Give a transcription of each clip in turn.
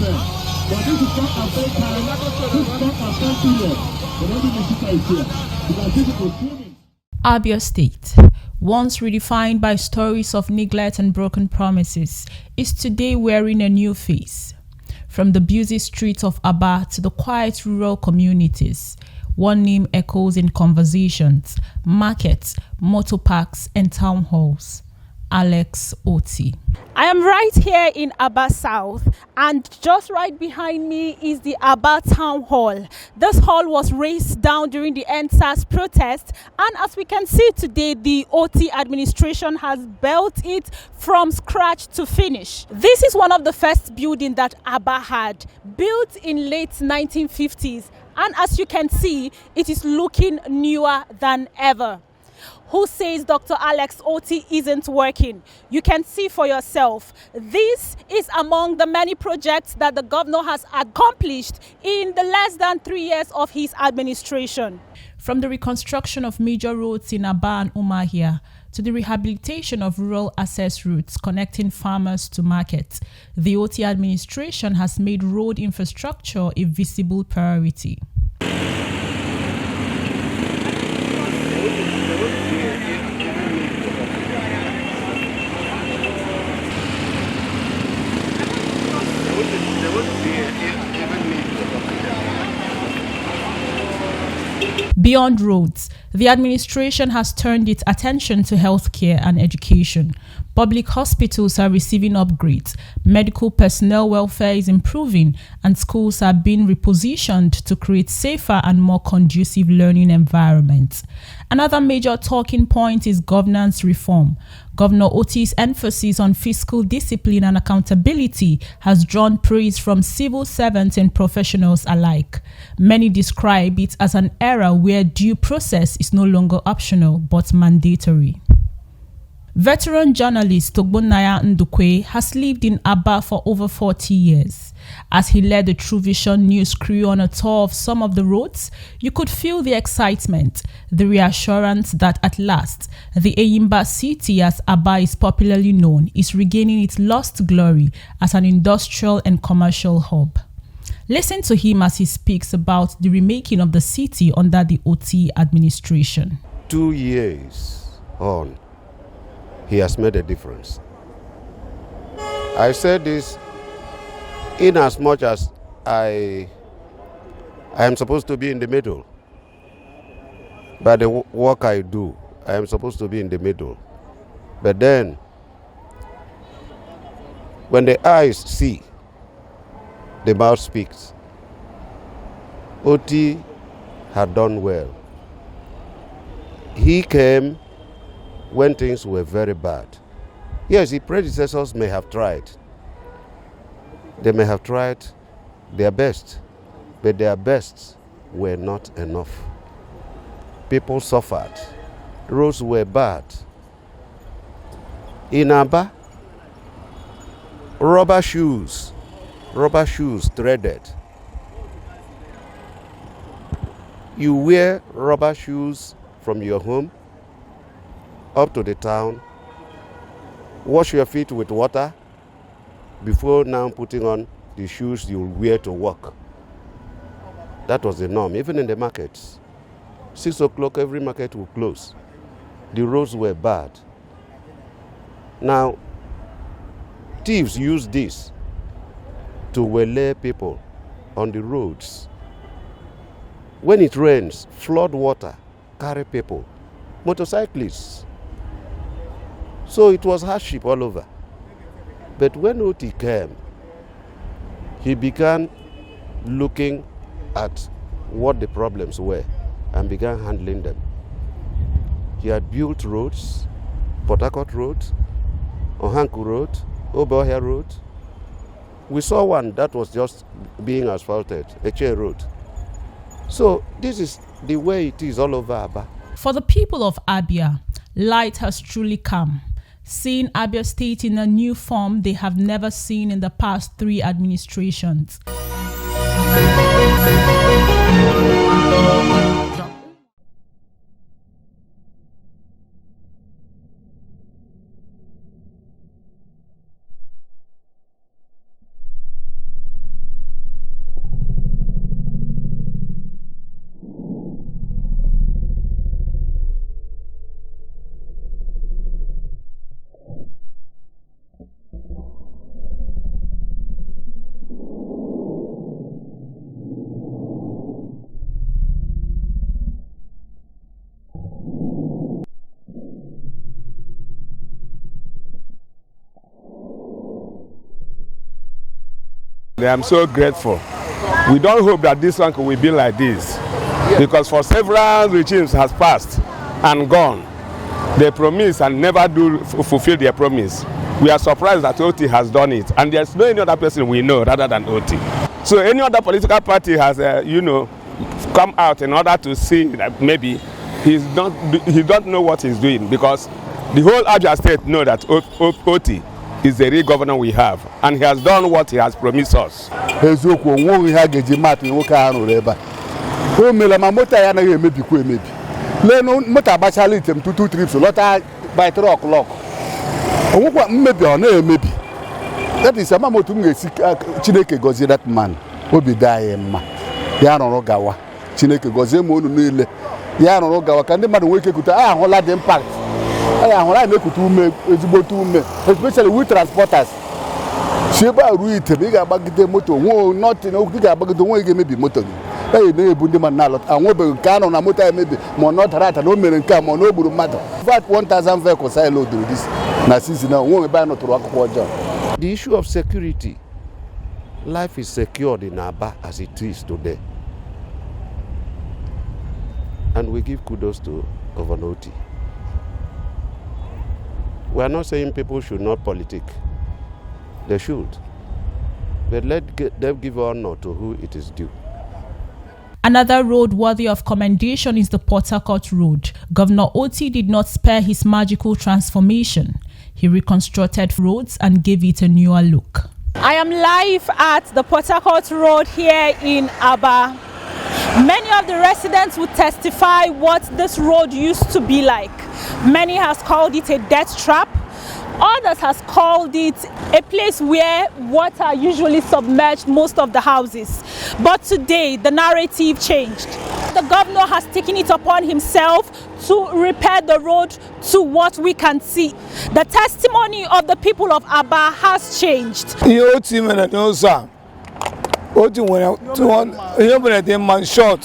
fair. But this is not a fair time. This is not a fair period. But only the shooter is here. Because this is swimming. Abia State, once redefined by stories of neglect and broken promises, is today wearing a new face. From the busy streets of Abia to the quiet rural communities, one name echoes in conversations, markets, motor parks, and town halls: Alex Otti. I am right here in Abia South, and just right behind me is the Abia Town Hall. This hall was razed down during the EndSARS protest, and as we can see today, the Otti administration has built it from scratch to finish. This is one of the first buildings that Abia had, built in late 1950s, and as you can see, it is looking newer than ever. Who says Dr. Alex Otti isn't working? You can see for yourself. This is among the many projects that the governor has accomplished in the less than 3 years of his administration. From the reconstruction of major roads in Abia and Umuahia to the rehabilitation of rural access routes connecting farmers to markets, the Otti administration has made road infrastructure a visible priority. Beyond roads, the administration has turned its attention to healthcare and education. Public hospitals are receiving upgrades, medical personnel welfare is improving, and schools are being repositioned to create safer and more conducive learning environments. Another major talking point is governance reform. Governor Otti's emphasis on fiscal discipline and accountability has drawn praise from civil servants and professionals alike. Many describe it as an era where due process is no longer optional but mandatory. Veteran journalist Togbonnaya Ndukwe has lived in Abia for over 40 years. As he led the True Vision news crew on a tour of some of the roads, you could feel the excitement, the reassurance that at last, the Eyimba city, as Abia is popularly known, is regaining its lost glory as an industrial and commercial hub. Listen to him as he speaks about the remaking of the city under the Otti administration. 2 years on, he has made a difference. I said this in as much as I am supposed to be in the middle. By the work I do, I am supposed to be in the middle. But then, when the eyes see, the mouth speaks. Otti had done well. He came when things were very bad. Yes, his predecessors may have tried. They may have tried their best, but their bests were not enough. People suffered. Roads were bad. In Abia, rubber shoes threaded. You wear rubber shoes from your home up to the town, wash your feet with water before now putting on the shoes you'll wear to work. That was the norm, even in the markets. 6 o'clock, every market would close. The roads were bad. Now, thieves use this to waylay people on the roads. When it rains, flood water carry people, motorcyclists. So it was hardship all over. But when Otti came, he began looking at what the problems were and began handling them. He had built roads, Port Harcourt Road, Ohanku Road, Obohia Road. We saw one that was just being asphalted, Eche Road. So this is the way it is all over Abia. For the people of Abia, light has truly come. Seeing Abia State in a new form they have never seen in the past 3 administrations. I'm so grateful. We don't hope that this one will be like this, because for several regimes has passed and gone. They promise and never do fulfill their promise. We are surprised that Otti has done it, and there's no any other person we know rather than Otti. So any other political party has, come out in order to see that maybe he don't know what he's doing, because the whole Abia state know that Otti is the real governor we have, and he has done what he has promised us. Eziokwu onwe ha ga-eji matu nwoke ahụ rụrụ ebe a. O mere ma moto ya anaghị emebikwa emebi. Lee moto agbachala item 2 trips lọta by 3 o'clock. Onwekwa mmebi ọ na-emebi. That is ama moto m ga-esi Chineke gọzie that man. Obi daa ya mma. Ya rụrụ gawa. Chineke gọzie m unu niile. Ya rụrụ gawa ka ndị mmadụ nwee ike kwuta ahụla the impact. Ahụla na-ekute ume ezigbote ume, especially with transporters. Si ebe a ruo ite ị ga-agbagide moto nwe nothing ị ga-agbagide onwe gị emebi moto gị. Na-ebu ndị mmadụ na-alọta anwebeghị nke anọ na moto emebi ma ọ nọtara ata na o mere nke a ma ọ na o gburu mmadụ. Vat 1000 vehicles anyị loaded this na season now onwe ebe a nọtụrụ akwụkwọ ọjọọ. The issue of security, life is secured in Aba as it is today. And we give kudos to Governor Otti. We are not saying people should not politic. They should. But let them give honor to who it is due. Another road worthy of commendation is the Port Harcourt Road. Governor Otti did not spare his magical transformation. He reconstructed roads and gave it a newer look. I am live at the Port Harcourt Road here in Abia. Many of the residents would testify what this road used to be like. Many has called it a death trap. Others has called it a place where water usually submerged most of the houses. But today, the narrative changed. The governor has taken it upon himself to repair the road to what we can see. The testimony of the people of Abia has changed. Otti when the man shot,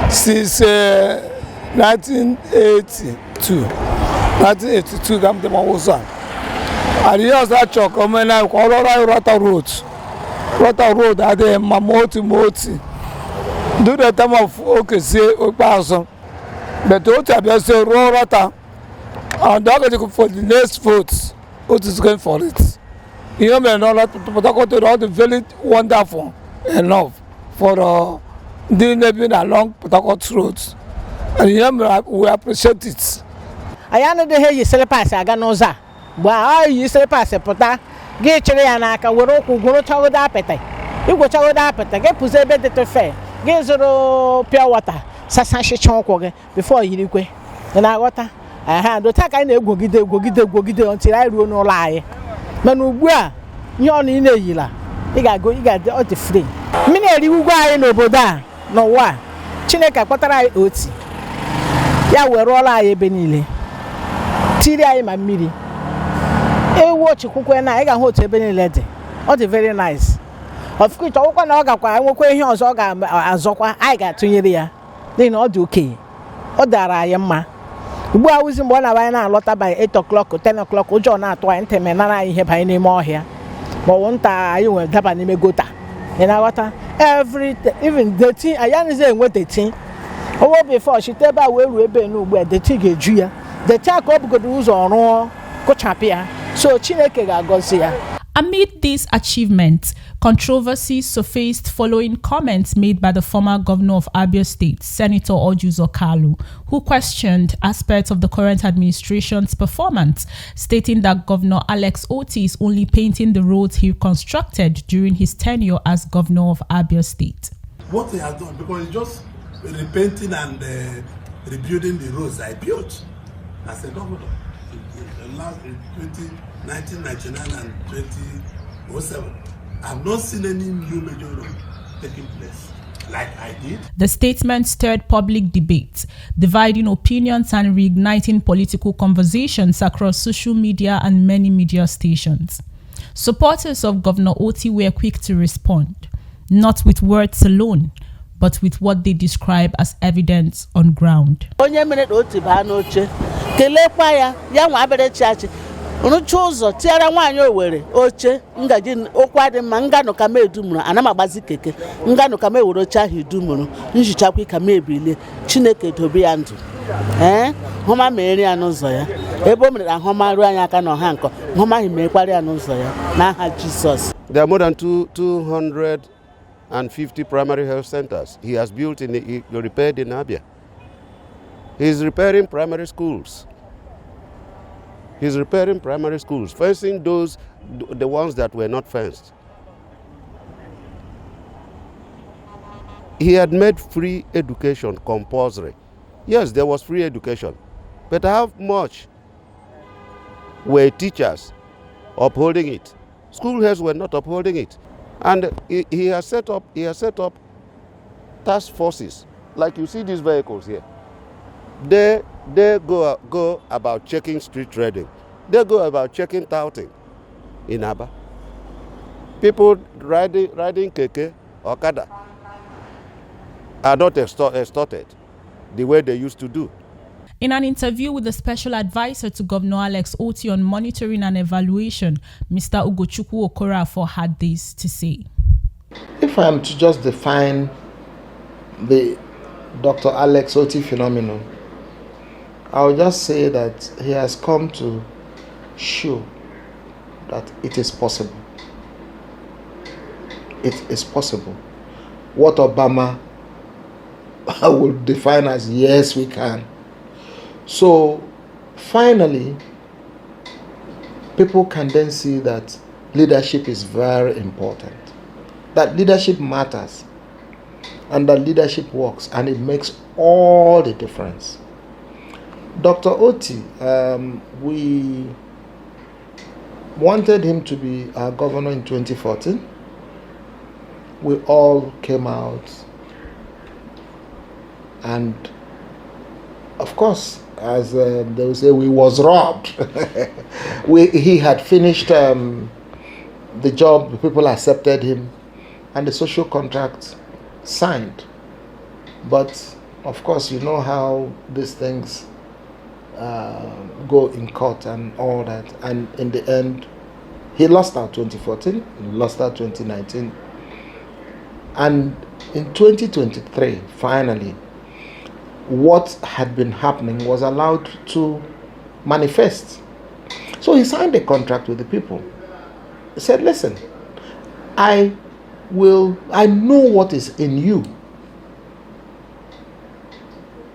since 1982. 1982, come to Mawusa. And he has that chalk. I mean, I call Rata Road. Rata Road, I did Moti. Do the time of OKC or Person. But Otti just say Rata. And they're for the next votes. Otti is going for it. You know, all the very wonderful enough for the living along Port Harcourt roads. And we appreciate it. I know the hay you sell pass, I got no za. Well, you sell pass a pota, get Chirianaka, Woroku, go to appetite. You go to appetite, get Pusebe to fair, get zero pure water, Sasashi Chonkoge, before you go. Then I water. I had to take I know go get until I will no lie. Manubua, you're in a yilla. You got the Otti free. Many you go in Oboda, no wa. Chineka Potara Otti. Ya were all I benile. Tiria my miri. A watch Kukwena, I got hot benilete. Otti very nice. Of course, I walk away here as Zokwa, I got to Yeria. They not okay. Odara Yamma. We are using one hour and a lot by 8 o'clock or 10 o'clock, or John at 20 men, and I have any more here. But one time you will have an imegota. And I water every even the tea, I understand what the tea. Over before she tell about where we be no where the tea get Julia. The check up good rules on all Cochapia. So Chineke Gosia. Amid these achievements, controversies surfaced following comments made by the former governor of Abia State, Senator Ojuzo Kalu, who questioned aspects of the current administration's performance, stating that Governor Alex Otti is only painting the roads he constructed during his tenure as governor of Abia State. What he has done, because it's just repainting and rebuilding the roads I built as a governor in 1999 and 2007. I've not seen any new major road taking place like I did. The statement stirred public debate, dividing opinions and reigniting political conversations across social media and many media stations. Supporters of Governor Otti were quick to respond, not with words alone, but with what they describe as evidence on ground. rụcha ụzọ tiara nwaanyị Owere oche ngaji okwa dị mma nganụ ka m edumuru ana m agbazi keke nganụ ka m ewere oche ahụ idumuru njichakwa ka m ebilie Chineke dobe ya ndụ hụma mere ya n'ụzọ ya ebe o mere ahụma ruo anyị aka na ọha nkọ hụma ahụ mekwara ya n'ụzọ ya n'aha Jizọs. There are more than 250 primary health centers he has built he repaired in Abia. He's repairing primary schools. He's repairing primary schools, fencing the ones that were not fenced. He had made free education compulsory. Yes, there was free education, but how much were teachers upholding it? School heads were not upholding it. And he has set up task forces, like you see these vehicles here. They go about checking street trading. They go about checking touting in Abia. People riding keke, okada are not extorted the way they used to do. In an interview with the special advisor to Governor Alex Otti on monitoring and evaluation, Mr. Ugochukwu Okorafor had this to say. If I am to just define the Dr. Alex Otti phenomenon, I will just say that he has come to show that it is possible. It is possible. What Obama will define as yes, we can. So finally, people can then see that leadership is very important, that leadership matters, and that leadership works, and it makes all the difference. Dr. Otti, we wanted him to be our governor in 2014. We all came out, and of course, as they will say, we was robbed. He had finished the job, people accepted him, and the social contract signed. But of course, you know how these things go in court and all that. And in the end, he lost out 2014, he lost out 2019. And in 2023, finally, what had been happening was allowed to manifest. So he signed a contract with the people. He said, listen, I know what is in you,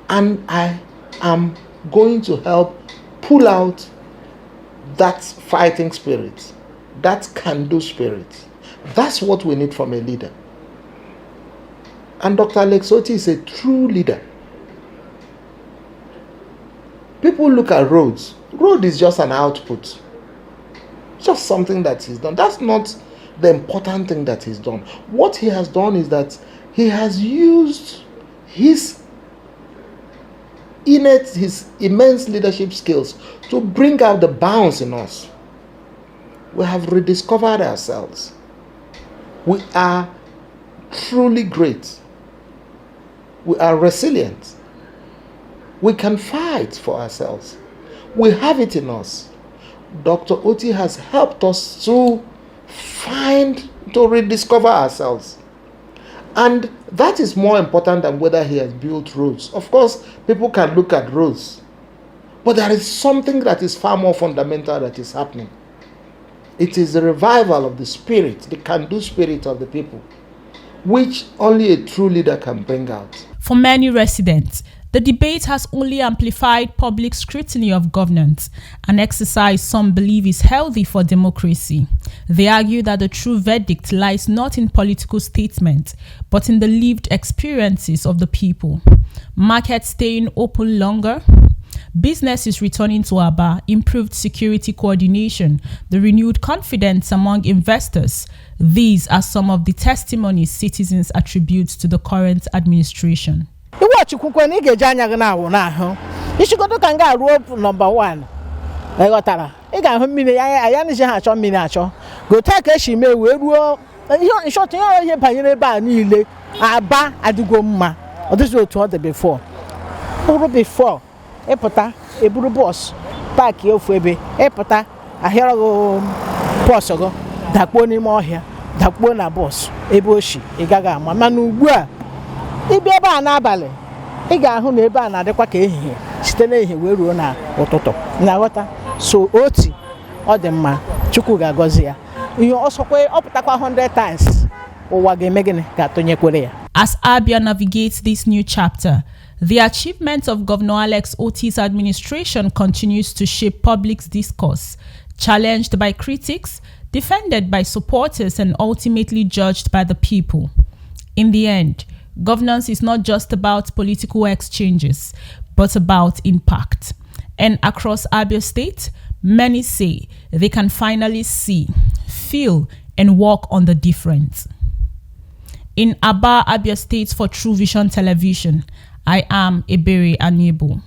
and I am going to help pull out that fighting spirit, that can-do spirit. That's what we need from a leader. And Dr. Alex Otti is a true leader. People look at roads. Road is just an output. Just something that he's done. That's not the important thing that he's done. What he has done is that he has used his immense leadership skills to bring out the bounce in us. We have rediscovered ourselves. We are truly great. We are resilient. We can fight for ourselves. We have it in us. Dr. Otti has helped us to rediscover ourselves. And that is more important than whether he has built roads. Of course, people can look at roads, but there is something that is far more fundamental that is happening. It is the revival of the spirit, the can-do spirit of the people, which only a true leader can bring out. For many residents, the debate has only amplified public scrutiny of governance, an exercise some believe is healthy for democracy. They argue that the true verdict lies not in political statements, but in the lived experiences of the people. Markets staying open longer, businesses returning to Abia, improved security coordination, the renewed confidence among investors. These are some of the testimonies citizens attribute to the current administration. Iwachukwu ni geje anya gị na-awụ n'ahụ ishigodo ka nga ruo number 1 ịghọtara ị ga-ahụ mmiri anya nije ha achọ mmiri achọ gote ka eshi mee wee ruo ihe short ihe banyere ebe a niile Aba adịgo mma ọ dịzị otu ọ dị before ịpụta eburu bọs paaki ofu ebe ịpụta ahịara gị bọs gị dakpuo n'ime ọhịa dakpuo na bọs ebe oshi ị gaghị ama mana ugbu a ịbịa ebe a n'abalị ị ga-ahụ na ebe a na-adịkwa ka ehihie site n'ehihie wee ruo na ụtụtụ na-aghọta so Otti ọ dị mma Chukwu ga-agọzi ya ihe ọsọkwa ọ pụtakwa 100 times ụwa ga-eme gịnị ga-atụnyekwere ya. As Abia navigates this new chapter, the achievements of Governor Alex Otti's administration continues to shape public discourse, challenged by critics, defended by supporters, and ultimately judged by the people. In the end, governance is not just about political exchanges, but about impact. And across Abia State, many say they can finally see, feel, and walk on the difference. In Abia State for True Vision Television, I am Ebere Anibu.